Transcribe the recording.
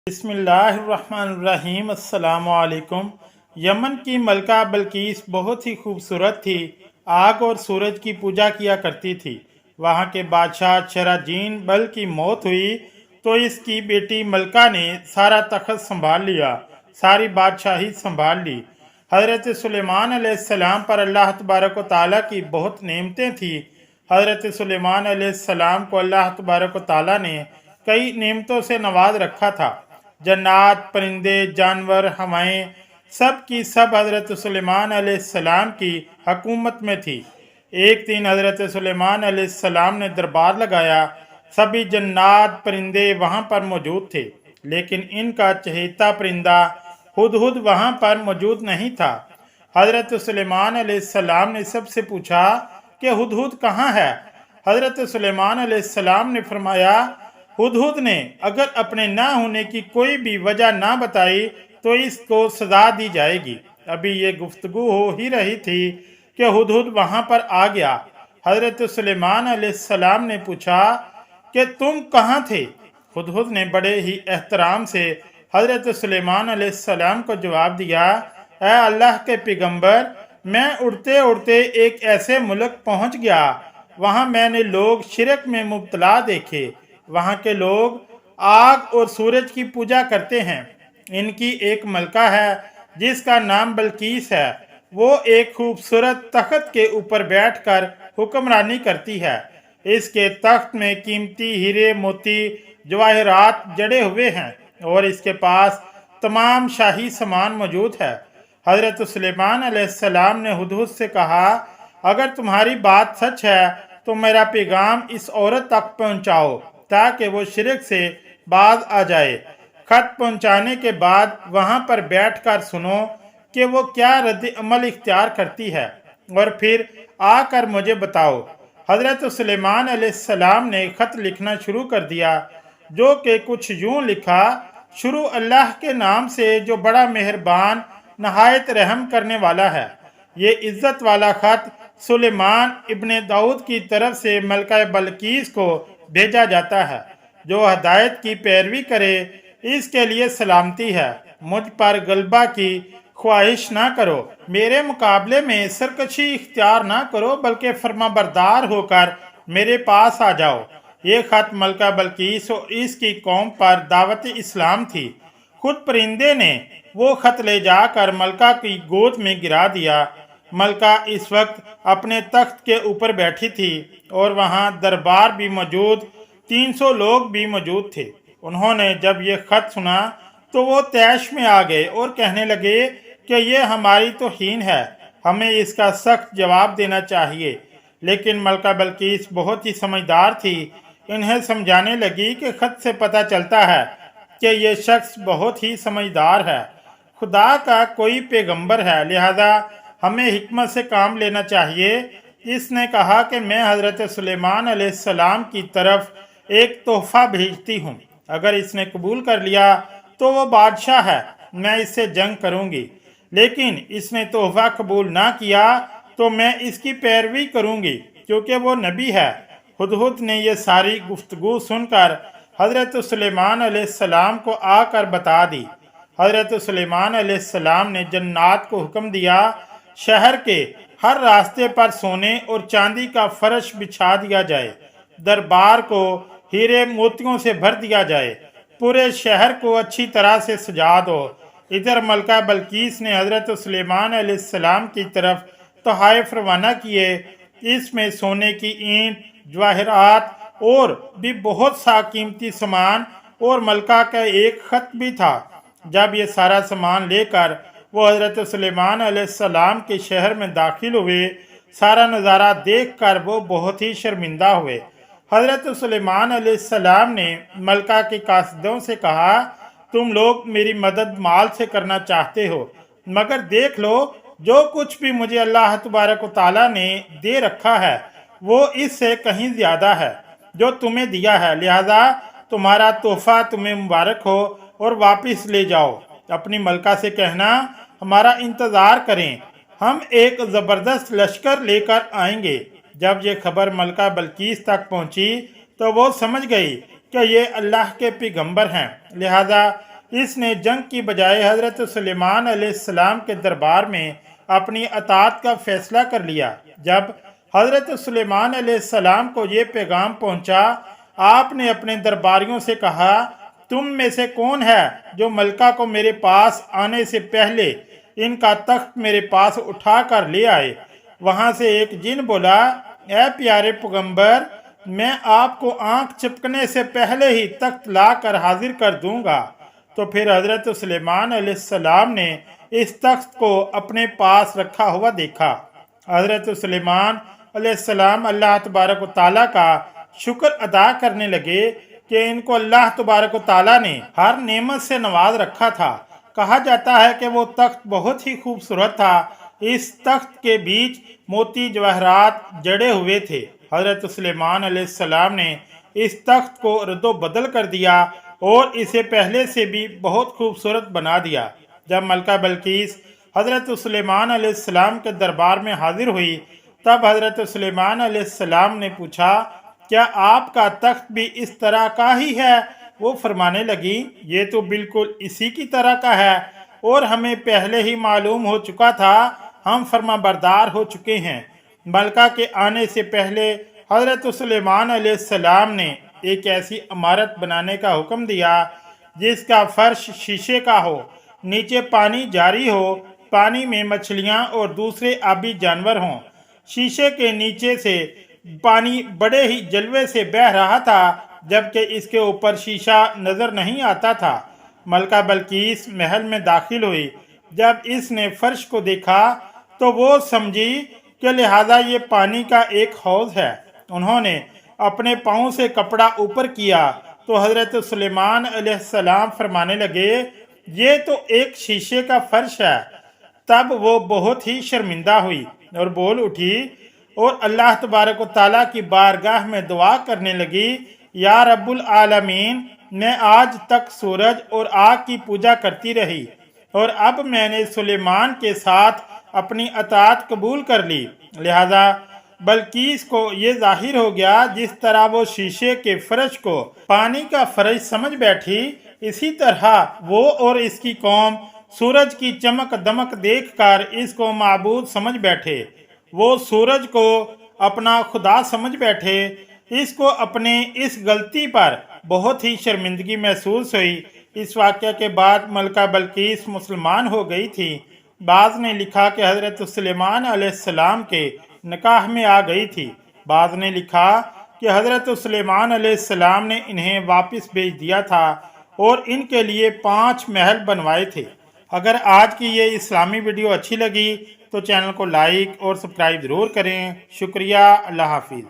बिस्मिल्लाहिर्रहमानिर्रहीम। अस्सलाम वालेकुम। यमन की मलका बल्कीस बहुत ही खूबसूरत थी। आग और सूरज की पूजा किया करती थी। वहाँ के बादशाह शराजीन बल की मौत हुई तो इसकी बेटी मलका ने सारा तख्त संभाल लिया, सारी बादशाही संभाल ली। हज़रत सुलेमान अलैहिस्सलाम पर अल्लाह तबारक व तआला की बहुत नेमतें थी। हज़रत सुलेमान अलैहिस्सलाम को अल्लाह तबारक व तआला ने कई नेमतों से नवाज रखा था। जन्नात, परिंदे, जानवर, हवाएं, सब की सब हज़रत सुलेमान अलैहिस्सलाम की हकूमत में थी। एक दिन हज़रत सुलेमान अलैहिस्सलाम ने दरबार लगाया। सभी जन्नात, परिंदे वहाँ पर मौजूद थे, लेकिन इनका चहेता परिंदा हुदहुद वहाँ पर मौजूद नहीं था। हज़रत सुलेमान अलैहिस्सलाम ने सबसे पूछा कि हुदहुद कहाँ है। हज़रत सुलेमान अलैहिस्सलाम ने फरमाया, हुदहुद ने अगर अपने ना होने की कोई भी वजह ना बताई तो इसको सजा दी जाएगी। अभी ये गुफ्तगू हो ही रही थी कि हुदहुद वहाँ पर आ गया। हज़रत सुलेमान अलैहिस्सलाम ने पूछा कि तुम कहाँ थे। हुदहुद ने बड़े ही एहतराम से हज़रत सुलेमान अलैहिस्सलाम को जवाब दिया, ऐ अल्लाह के पैगंबर, मैं उड़ते उड़ते एक ऐसे मुल्क पहुँच गया, वहाँ मैंने लोग शिरक में मुब्तला देखे। वहाँ के लोग आग और सूरज की पूजा करते हैं। इनकी एक मलका है जिसका नाम बल्कीस है। वो एक खूबसूरत तख्त के ऊपर बैठकर हुक्मरानी करती है। इसके तख्त में कीमती हीरे, मोती, जवाहरात जड़े हुए हैं और इसके पास तमाम शाही सामान मौजूद है। हज़रत सुलेमान अलैहिस्सलाम ने हुदहुद से कहा, अगर तुम्हारी बात सच है तो मेरा पैगाम इस औरत तक पहुंचाओ ताकि वो शिरक से बाज आ जाए। खत पहुंचाने के बाद वहां पर बैठकर सुनो कि वो क्या रद्द अमल इख्तियार करती है और फिर आकर मुझे बताओ। हज़रत सुलेमान अलैहिस्सलाम ने खत लिखना शुरू कर दिया, जो कि कुछ यूं लिखा, शुरू अल्लाह के नाम से जो बड़ा मेहरबान नहायत रहम करने वाला है। ये इज्जत वाला खत सुलेमान इब्ने दाऊद की तरफ से मलका बल्कीस को भेजा जाता है। जो हदायत की पैरवी करे इसके लिए सलामती है। मुझ पर गलबा की ख्वाहिश ना करो, मेरे मुकाबले में सरकशी इख्तियार ना करो, बल्कि फर्माबरदार होकर मेरे पास आ जाओ। ये खत मलका बल्कीस और इसकी कौम पर दावत इस्लाम थी। खुद परिंदे ने वो खत ले जाकर मलका की गोद में गिरा दिया। मलका इस वक्त अपने तख्त के ऊपर बैठी थी और वहाँ दरबार भी मौजूद 300 लोग भी मौजूद थे। उन्होंने जब ये खत सुना तो वो तैश में आ गए और कहने लगे कि ये हमारी तौहीन है, हमें इसका सख्त जवाब देना चाहिए। लेकिन मलका बल्कीस बहुत ही समझदार थी। इन्हें समझाने लगी कि खत से पता चलता है कि ये शख्स बहुत ही समझदार है, खुदा का कोई पैगंबर है, लिहाजा हमें हिकमत से काम लेना चाहिए। इसने कहा कि मैं हज़रत सुलेमान अलैहिस्सलाम की तरफ एक तोहफा भेजती हूँ। अगर इसने कबूल कर लिया तो वो बादशाह है, मैं इससे जंग करूँगी। लेकिन इसने तोहफा कबूल ना किया तो मैं इसकी पैरवी करूँगी, क्योंकि वो नबी है। हुदहुद ने यह सारी गुफ्तगू सुनकर हज़रत सुलेमान अलैहिस्सलाम को आकर बता दी। हज़रत सुलेमान अलैहिस्सलाम ने जन्नात को हुक्म दिया, शहर के हर रास्ते पर सोने और चांदी का फर्श बिछा दिया जाए, दरबार को हीरे मोतियों से भर दिया जाए, पूरे शहर को अच्छी तरह से सजा दो। इधर मलका बल्कीस ने हज़रत सुलेमान अलैहिस्सलाम की तरफ तोहफ़े रवाना किए। इसमें सोने की ईंट, जवाहरात और भी बहुत सा कीमती सामान और मलका का एक खत भी था। जब ये सारा सामान लेकर वो हज़रत सुलेमान अलैहिस्सलाम के शहर में दाखिल हुए, सारा नज़ारा देखकर वो बहुत ही शर्मिंदा हुए। हज़रत सुलेमान अलैहिस्सलाम ने मलका के कासिदों से कहा, तुम लोग मेरी मदद माल से करना चाहते हो, मगर देख लो जो कुछ भी मुझे अल्लाह तबारक व तआला ने दे रखा है वो इससे कहीं ज़्यादा है जो तुम्हें दिया है, लिहाजा तुम्हारा तोहफा तुम्हें मुबारक हो और वापस ले जाओ। अपनी मलका से कहना हमारा इंतज़ार करें, हम एक ज़बरदस्त लश्कर लेकर आएंगे। जब ये खबर मलका बल्कीस तक पहुंची तो वो समझ गई कि ये अल्लाह के पैगंबर हैं, लिहाजा इसने जंग की बजाय हज़रत सुलेमान अलैहिस्सलाम के दरबार में अपनी अतात का फैसला कर लिया। जब हज़रत सुलेमान अलैहिस्सलाम को ये पैगाम पहुंचा, आपने अपने दरबारियों से कहा, तुम में से कौन है जो मलका को मेरे पास आने से पहले इनका तख्त मेरे पास उठा कर ले आए। वहां से एक जिन बोला, ए प्यारे पैगंबर, मैं आपको आंख चिपकने से पहले ही तख्त ला कर हाजिर कर दूंगा। तो फिर हजरत सुलेमान अलैहिस्सलाम ने इस तख्त को अपने पास रखा हुआ देखा। हजरत सुलेमान अलैहिस्सलाम अल्लाह तबारक व तआला का शुक्र अदा करने लगे कि इनको अल्लाह तबारक व तआला ने हर नेमत से नवाज रखा था। कहा जाता है कि वो तख्त बहुत ही खूबसूरत था। इस तख्त के बीच मोती जवाहरात जड़े हुए थे। हजरत सुलेमान अलैहिस्सलाम ने इस तख्त को रद्दो बदल कर दिया और इसे पहले से भी बहुत खूबसूरत बना दिया। जब मलका बल्कीस हजरत सुलेमान अलैहिस्सलाम के दरबार में हाजिर हुई, तब हजरत सुलेमान अलैहिस्सलाम ने पूछा, क्या आपका तख्त भी इस तरह का ही है? वो फरमाने लगी, ये तो बिल्कुल इसी की तरह का है और हमें पहले ही मालूम हो चुका था, हम फरमाबरदार हो चुके हैं। मलका के आने से पहले हजरत सुलेमान अलैहिस्सलाम ने एक ऐसी इमारत बनाने का हुक्म दिया जिसका फर्श शीशे का हो, नीचे पानी जारी हो, पानी में मछलियाँ और दूसरे आबी जानवर हों। शीशे के नीचे से पानी बड़े ही जलवे से बह रहा था, जबकि इसके ऊपर शीशा नजर नहीं आता था। मलका बल्कीस महल में दाखिल हुई। जब इसने फर्श को देखा तो वो समझी कि लिहाजा ये पानी का एक हौज है। उन्होंने अपने पाँव से कपड़ा ऊपर किया तो हजरत सुलेमान अलैहिस्सलाम फरमाने लगे, ये तो एक शीशे का फर्श है। तब वो बहुत ही शर्मिंदा हुई और बोल उठी और अल्लाह तबारक व तआला की बारगाह में दुआ करने लगी, या रब्बुल आलमीन, मैं आज तक सूरज और आग की पूजा करती रही और अब मैंने सुलेमान के साथ अपनी अतात कबूल कर ली। लिहाजा बल्कीस को ये जाहिर हो गया, जिस तरह वो शीशे के फर्श को पानी का फर्श समझ बैठी, इसी तरह वो और इसकी कौम सूरज की चमक दमक देखकर इसको माबूद समझ बैठे। वो सूरज को अपना खुदा समझ बैठे। इसको अपने इस गलती पर बहुत ही शर्मिंदगी महसूस हुई। इस वाक़े के बाद मलका बल्कीस मुसलमान हो गई थी। बाज़ ने लिखा कि हज़रत सुलेमान अलैहिस्सलाम के निकाह में आ गई थी। बाज़ ने लिखा कि हज़रत सुलेमान अलैहिस्सलाम ने इन्हें वापस भेज दिया था और इनके लिए 5 महल बनवाए थे। अगर आज की ये इस्लामी वीडियो अच्छी लगी तो चैनल को लाइक और सब्सक्राइब ज़रूर करें। शुक्रिया। अल्लाह हाफिज़।